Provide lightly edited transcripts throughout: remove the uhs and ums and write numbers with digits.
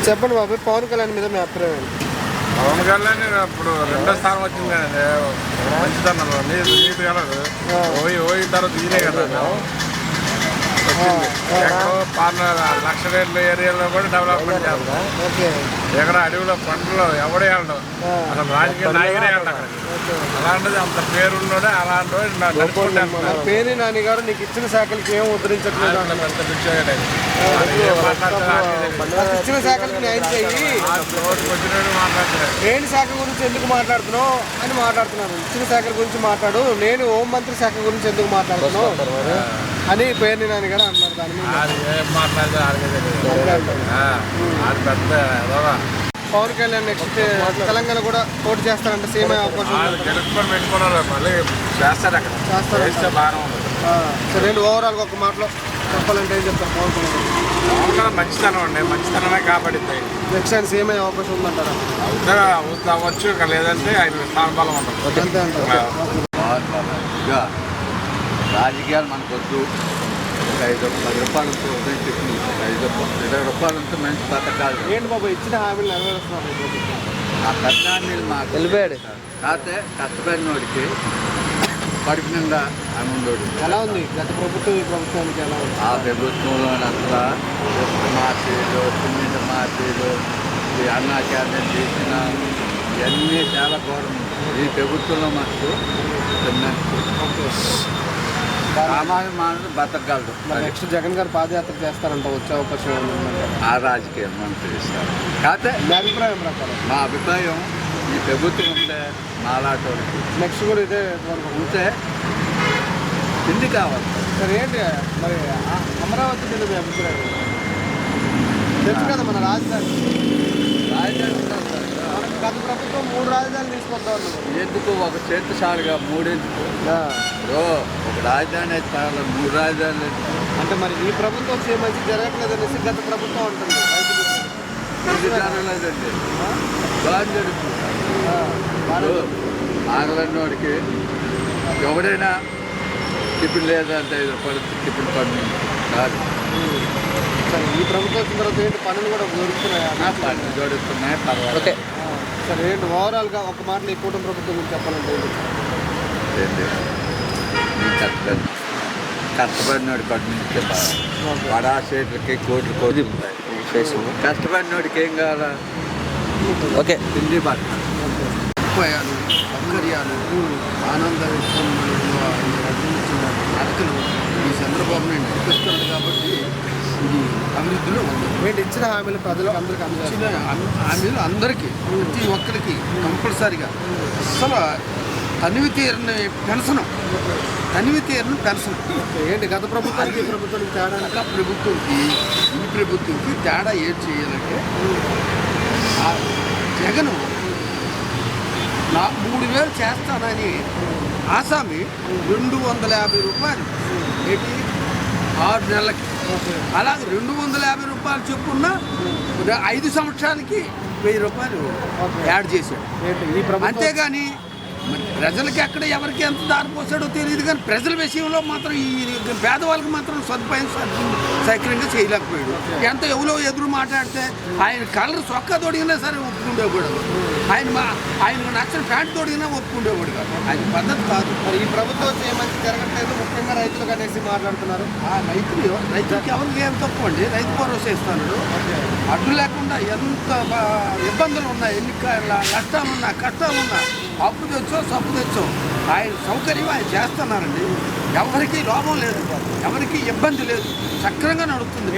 చెప్పండి బాబు, పవన్ కళ్యాణ్ మీద మీ అభిప్రాయం? పవన్ కళ్యాణ్ ఇప్పుడు రెండో స్థానం వచ్చింది కదండి, మంచిదన్నారు. నీతి కలదు పోయిన తర్వాత ఈయనే కదా ఎక్కడో లక్ష రేట్ల ఏరియాలో కూడా డెవలప్మెంట్ చేస్తాం. ఎక్కడ అడవిలో పంటలో ఎవడే వెళ్ళడం, అసలు రాజకీయ నాయకుడే వెళ్ళడం అక్కడ. అలాంటిది అంత పేరున్నోడే అలాంటి పేరు నాని గారు నీకు ఇచ్చిన శాఖలకి ఏం ఉద్ధరించట్లేదు, ఇచ్చిన శాఖలకి న్యాయం చేయి, లేని శాఖ గురించి ఎందుకు మాట్లాడుతున్నావు అని మాట్లాడుతున్నాను. ఇచ్చిన శాఖల గురించి మాట్లాడు, నేను హోంమంత్రి శాఖ గురించి ఎందుకు మాట్లాడుతున్నావు అని పేరు నాని గారు అన్నారు. పవన్ కళ్యాణ్ నెక్స్ట్ తెలంగాణ కూడా పోటీ చేస్తారంటే సీఎం అయ్యే అవకాశం సరే. ఓవరాల్గా ఒక మాటలో చెప్పాలంటే ఏం చెప్తారు? పవన్ కళ్యాణ్ మంచితనం అండి, మంచితనమే కాబట్టి నెక్స్ట్ ఆయన సీఎం అయ్యే అవకాశం ఉందంటారా? అవ్వచ్చు, లేదంటే ఆయన స్థానబలం ఉంటుంది అంతే అంటారు. రాజకీయాలు మనకు వద్దు. ఒక 10 రూపాయలతో ఉదయం చెప్పింది, 20 రూపాయలతో మంచి పథకాలు. ఏంటి బాబు ఇచ్చిన హామీలు నెరవేరుస్తున్నారు? ఆ పెద్ద హామీలు మాకు వెళ్ళిపోయాడు. కాకపోతే కష్టపడిన వాడికి కడుపు నిండా ఆనందోడు. ఎలా ఉంది గత ప్రభుత్వం ఈ ప్రభుత్వానికి ఎలా ఉంది? ఆ ప్రభుత్వంలో అసలు మార్చీలు, సిమెంట్ మార్చీలు, ఈ అన్నా క్యాబినెట్ చేసిన ఇవన్నీ చాలా ఘోరం. ఈ ప్రభుత్వంలో మాకు సామాన్య మానవులు బతకగలరు. నెక్స్ట్ జగన్ గారు పాదయాత్ర చేస్తారంట, వచ్చే అవకాశం ఆ రాజకీయం మనం తెలుస్తారు. కాకపోతే మీ అభిప్రాయం ప్రకారం? మా అభిప్రాయం ఈ ప్రభుత్వం ఉంటే మాలాటోళ్ళకి నెక్స్ట్ కూడా ఇదే ఉంటే కింది కావాలి. సరే ఏంటి మరి అమరావతి మీద మీ అభిప్రాయం? తెలుసు కదా మన రాజధాని గత ప్రభుత్వం 3 రాజధానులు తీసుకొద్దాం అన్నారు. ఎందుకు ఒక చేతిసారిగా 3 ఒక రాజధాని అయితే 3 రాజధానులు అంటే మరి ఈ ప్రభుత్వం మంచి జరగట్లేదు అనేసి గత ప్రభుత్వం అంటుంది. జరగలేదండి, బాగా జరుగుతుంది. ఆంగ్లన్నోడికి ఎవడైనా టిఫిన్ లేదంటే 5 రూపాయలు టిఫిన్ పన్ను కాదు. సరే ఈ ప్రభుత్వం వచ్చిన తర్వాత ఏంటి పనులు కూడా దొరుకుతున్నాయి? పన్ను జరుగుతున్నాయి, పర్వాలేదు. సరే ఏంటి ఓవరాల్గా ఒక మాటలో ఈ కూటమి ప్రభుత్వం గురించి చెప్పాలంటే ఏంటి కష్టపడినోడి కట్టించే బడా స్టేట్లకి కోట్లు కష్టపడినోడికి ఏం కావాలా? ఓకే, తిండి బట్ట ఉపాయాలు, సౌకర్యాలు, ఆనంద అరకులు ఈ చంద్రబాబు నాయుడు చూపిస్తుంది. కాబట్టి ఇది అభివృద్ధిలో ఉంది. ఏంటి ఇచ్చిన హామీలు ప్రజలకు అందరికీ ఇచ్చిన హామీలు అందరికీ ప్రతి ఒక్కరికి కంపల్సరిగా అసలు తనివి తీరని పెన్షన్ ఏంటి గత ప్రభుత్వానికి ఈ ప్రభుత్వానికి తేడా? ఈ ప్రభుత్వంకి తేడా ఏం చేయాలంటే జగన్ 3000 చేస్తానని ఆసామి 250 రూపాయలు ఏంటి 6 నెలలకి, అలాగే 250 రూపాయలు చొప్పున 5 సంవత్సరాలకి 1000 రూపాయలు యాడ్ చేశాడు. అంతేగాని ప్రజలకి ఎక్కడ ఎవరికి ఎంత దారి పోసాడో తెలియదు, కానీ ప్రజల విషయంలో మాత్రం ఈ పేదవాళ్ళకి మాత్రం సదుపాయం సౌకర్యంగా చేయలేకపోయాడు. ఎంత ఎవరో ఎదురు మాట్లాడితే ఆయన కలర్ చొక్కా తొడిగినా సరే ఒప్పుకుండేవాడు, ఆయనకు నచ్చిన ప్యాంట్ తొడిగినా ఒప్పుకుండేవాడు కాదు. అది పద్ధతి కాదు. మరి ఈ ప్రభుత్వం మంచి జరగట్లేదు, ముఖ్యంగా రైతులకు అనేసి మాట్లాడుతున్నారు. ఆ రైతులకి ఎవరికి ఏం తక్కువ అండి, రైతు భరోసా ఇస్తున్నాడు. అడ్డు లేకుండా ఎంత ఇబ్బందులు ఉన్నాయి, ఎన్ని కష్టాలున్నా అప్పు తెచ్చో సప్పు తెచ్చో ఆయన సౌకర్యం ఆయన చేస్తున్నారండి. ఎవరికి లోపం లేదు, ఎవరికి ఇబ్బంది లేదు, సక్రంగా నడుస్తుంది.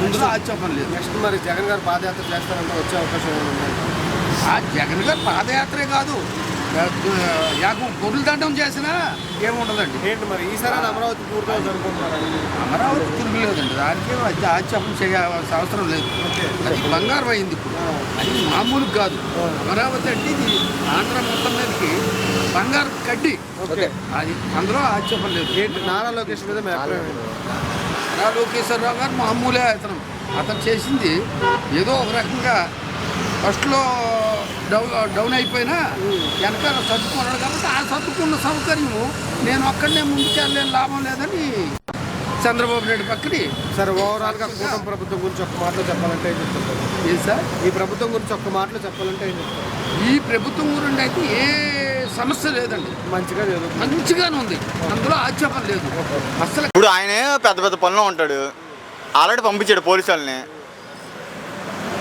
ఇందులో ఆక్షేపం లేదు. నెక్స్ట్ మరి జగన్ గారు పాదయాత్ర చేస్తారంటే వచ్చే అవకాశం ఉంది? ఆ జగన్ గారు పాదయాత్రే కాదు, పొరుల దండం చేసినా ఏముండదండి. ఏంటి మరి ఈసారి అమరావతి పూర్తవుతుంది అనుకుంటున్నారు? అమరావతి తిరగలేదండి, దానికి ఆక్షేపం చేయాల్సిన అవసరం లేదు. అది బంగారం అయింది ఇప్పుడు, అది మామూలు కాదు. అమరావతి అంటే ఇది ఆంధ్ర మొత్తం మీదకి బంగారు కడ్డి, అది అందులో ఆక్షేపం లేదు. ఏంటి నారా లోకేష్ మీద నారా లోకేశ్వరరావు గారు మామూలే. అతను చేసింది ఏదో ఒక రకంగా ఫస్ట్లో డౌన్ అయిపోయినా వెనకాల సర్దుకున్నాడు. కాబట్టి ఆ సర్దుకున్న సౌకర్యము నేను ఒక్కడనే ముందుకెళ్ళలేని లాభం లేదని చంద్రబాబు నాయుడు పక్కని. సార్ ఓవరాల్గా కూటమి ప్రభుత్వం గురించి ఒక్క మాటలో చెప్పాలంటే ఏం చెప్తారు? ఏం సార్ ఈ ప్రభుత్వం గురించి ఒక్క మాటలో చెప్పాలంటే ఏం చెప్తారు? ఈ ప్రభుత్వం గురించి అయితే ఏ సమస్య లేదండి, మంచిగా జరుగుతుంది. మంచిగానే ఉంది, అందులో ఆక్షేపం లేదు అసలు. ఇప్పుడు ఆయనే పెద్ద పెద్ద పనిలో ఉంటాడు, ఆల్రెడీ పంపించాడు పోలీసు వాళ్ళని.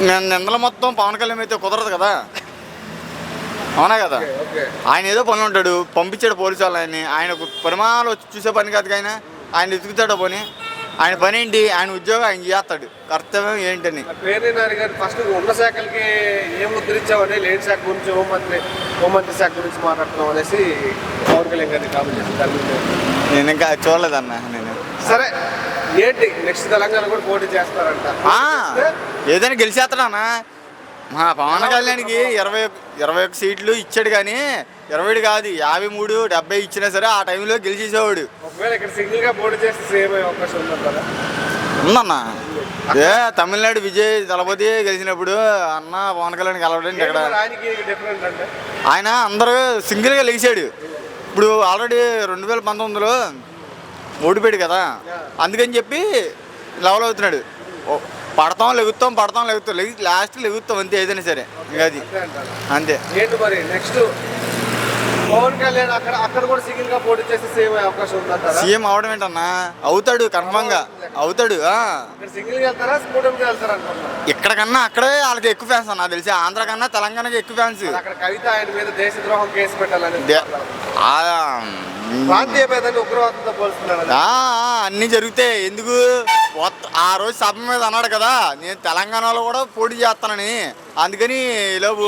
నేను నిందలు మొత్తం పవన్ కళ్యాణ్ అయితే కుదరదు కదా, అవునా కదా? ఆయన ఏదో పనిలో ఉంటాడు, పంపించాడు పోలీసు వాళ్ళని. ఆయన పరిమాణాలు వచ్చి చూసే పని కాదు, ఆయన ఎదుగుతాడు పోనీ. ఆయన పని ఏంటి? ఆయన ఉద్యోగం ఆయన చేస్తాడు, కర్తవ్యం ఏంటని. పేర్ని నాని గారు ఫస్ట్ ఉన్న శాఖలకి ఏం ముద్రించామని లేని శాఖ గురించి హోంమంత్రి శాఖ గురించి మాట్లాడుతున్నాం అనేసి పవన్ కళ్యాణ్ గారిని కామెంట్ చేస్తారు. నేను ఇంకా చూడలేదన్న. నేను సరే ఏంటి నెక్స్ట్ తెలంగాణ కూడా పోటీ చేస్తారంట, ఏదైనా గెలిచేస్తాడన్నా. మా పవన్ కళ్యాణ్కి 21 సీట్లు ఇచ్చాడు, కానీ 27 కాదు 53, 70 ఇచ్చినా సరే ఆ టైంలో గెలిచేసేవాడు. ఒకవేళ ఇక్కడ సింగిల్ గా పోటీ చేస్తే సేమ్ అయ్యే అవకాశం ఉందంటారా? ఉందన్న. తమిళనాడు విజయ్ దళపతి గెలిచినప్పుడు అన్న పవన్ కళ్యాణ్ గెలవడండి ఇక్కడ. డిఫరెంట్ అంటే ఆయన అందరూ సింగిల్గా లెగిసాడు. ఇప్పుడు ఆల్రెడీ 2019లో ఓడిపోయాడు కదా, అందుకని చెప్పి లెవెల్ అవుతున్నాడు. పడతాం లెగుతాం లాస్ట్ లెగుతాం అంతే, ఏదైనా సరే ఇంకా అది అంతే. ఏంటి మరి నెక్స్ట్ పవన్ కళ్యాణ్ అక్కడ కూడా సింగిల్ గా పోటీ చేస్తే సేమ్ అయ్యే అవకాశం ఉందంటారా? సీఎం అవడం ఏంటన్నా, అవుతాడు, కన్ఫర్మ్గా అవుతాడు. ఇక్కడ సింగిల్ గా వెళ్తారా కూటమికి వెళ్తారా అనుకుంటున్నా? ఇక్కడికన్నా అక్కడే వాళ్ళకి ఎక్కువ ఫ్యాన్స్ అన్న, తెలిసి ఆంధ్ర కన్నా తెలంగాణకి ఎక్కువ ఫ్యాన్స్. అక్కడ కవిత ఆయన మీద దేశద్రోహం కేసు పెట్టాలని ఆ, ప్రాంతీయ భేదాన్ని ఉగ్రవాదంతో పోల్చుతున్నాడు. అన్నీ జరుగుతాయి. ఎందుకు ఆ రోజు సభ మీద అన్నాడు కదా, నేను తెలంగాణలో కూడా పోటీ చేస్తానని, అందుకని లోపు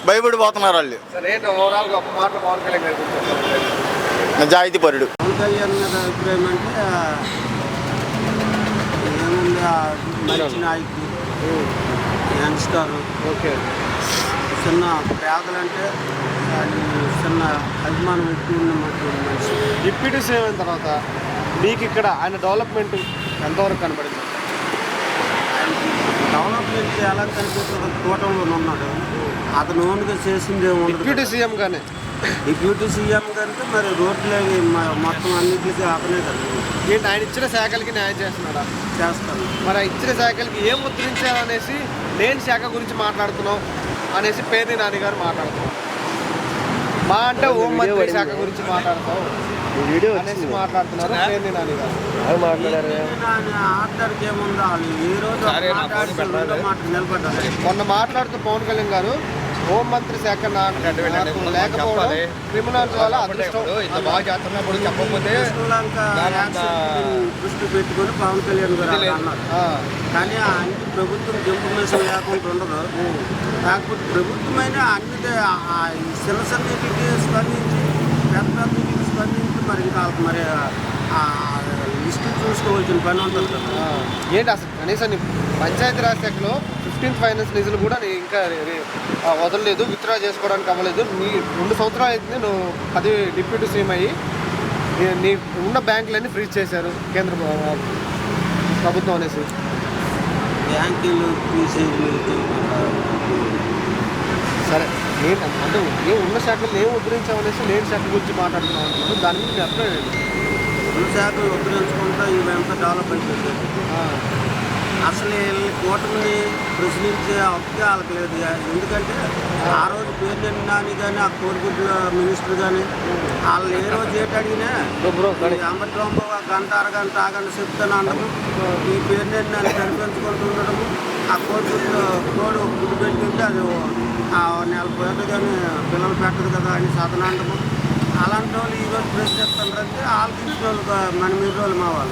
భయపడిపోతున్నారు వాళ్ళు. సరే ఏంటి ఓవరాల్ గా ఒక మాట పవన్ కళ్యాణ్ గారి గురించి? నిజాయితీ పరుడు. పవన్ కళ్యాణ్ మీద అభిప్రాయం అంటే ఏముంది, మంచి నాయకుడు, యంగ్స్టర్, ఓకే చిన్న పేదలంటే చిన్న అభిమానం ఎక్కువ ఉన్నటువంటి మనిషి. డిప్యూటీ సీఎం అయిన తర్వాత మీకు ఇక్కడ ఆయన డెవలప్మెంట్ ఎంతవరకు కనబడింది? డెవలప్మెంట్ ఎలా కనిపిస్తుందో కూటమిలో ఉన్నాడు, అతను ఓన్గా చేసింది ఏముండదు. డిప్యూటీ సీఎం గానే డిప్యూటీ సీఎం కంటే మరి రోడ్లు మొత్తం అన్నింటికి అతనే కదా ఏంటి ఆయన ఇచ్చిన శాఖలకి న్యాయం చేస్తున్నాడా? చేస్తాను. మరి ఆ ఇచ్చిన శాఖలకి ఏం ముద్రించాలనేసి లేని శాఖ గురించి మాట్లాడుతున్నాం అనేసి పేర్ని నాని గారు మాట్లాడుతున్నాం. మా అంటే హోంమంత్రి శాఖ గురించి మాట్లాడతాం అనేసి మాట్లాడుతున్నారు పేర్ని నాని గారు. ఆర్డర్కి ఏముందో వాళ్ళు ఏ రోజు మాట నిలబడ్డారు. మొన్న మాట్లాడుతూ పవన్ కళ్యాణ్ గారు హోంమంత్రి శాఖ నాకు లేకపోవడం క్రిమినల్స్ వల్ల అదృష్టం. శ్రీలంక దృష్టి పెట్టుకొని పవన్ కళ్యాణ్ గారు అన్నారు. కానీ అన్ని ప్రభుత్వం ఇన్ఫర్మేషన్ లేకుండా ఉండదు. కాకపోతే ప్రభుత్వమైన అన్ని చిన్న సన్నిధికి స్పందించి పెద్ద పెద్దకి స్పందించి మరి ఇంకా మరి లిస్టు చూసుకోవాల్సిన పని ఉంటుంది కదా. ఏంటి అసలు కనీసం పంచాయతీరాజ్ శాఖలో 15th ఫైనాన్స్ నిధులు కూడా ఇంకా వదలలేదు, విత్డ్రా చేసుకోవడానికి అవ్వలేదు. నీ 2 సంవత్సరాలు అయితే నువ్వు 10 డిప్యూటీ సీఎం అయ్యి నీ ఉన్న బ్యాంకులన్నీ ఫ్రీజ్ చేశారు కేంద్ర ప్రభుత్వం అనేసి. బ్యాంకులు సరే ఏంటంటే ఏం ఉన్న శాఖలు ఏం ఉద్ధరించామనేసి లేని శాఖ గురించి మాట్లాడుతున్నాం అంటున్నాను. దాని మీద అభిప్రాయం ఏంటి? రెండు శాఖలు ఉద్ధరించుకుంటా ఇవంతా డెవలప్ అయిపోయింది. అసలు వీళ్ళని కూటమిని ప్రశ్నించే హక్కు వాళ్ళకి లేదు. ఎందుకంటే ఆ రోజు పేర్ని నాని కానీ ఆ కోడిగుడ్ల మినిస్టర్ కానీ వాళ్ళు ఏ రోజు ఏటి అడిగినా అమర్రాంబ గంట అరగంట ఆగంట చెప్తాను అనడము, ఈ పేర్ని నాని కనిపించుకుంటూ ఉండడము, ఆ కోడి గుడ్డు పెట్టింటే అది నెల పోయేది కానీ పిల్లలు పెట్టదు కదా అని సదన అనడము. అలాంటి వాళ్ళు ఈరోజు ప్రశ్నిస్తారంటే ఆలోచించిన వాళ్ళు మన మీరు వాళ్ళు మా వాళ్ళు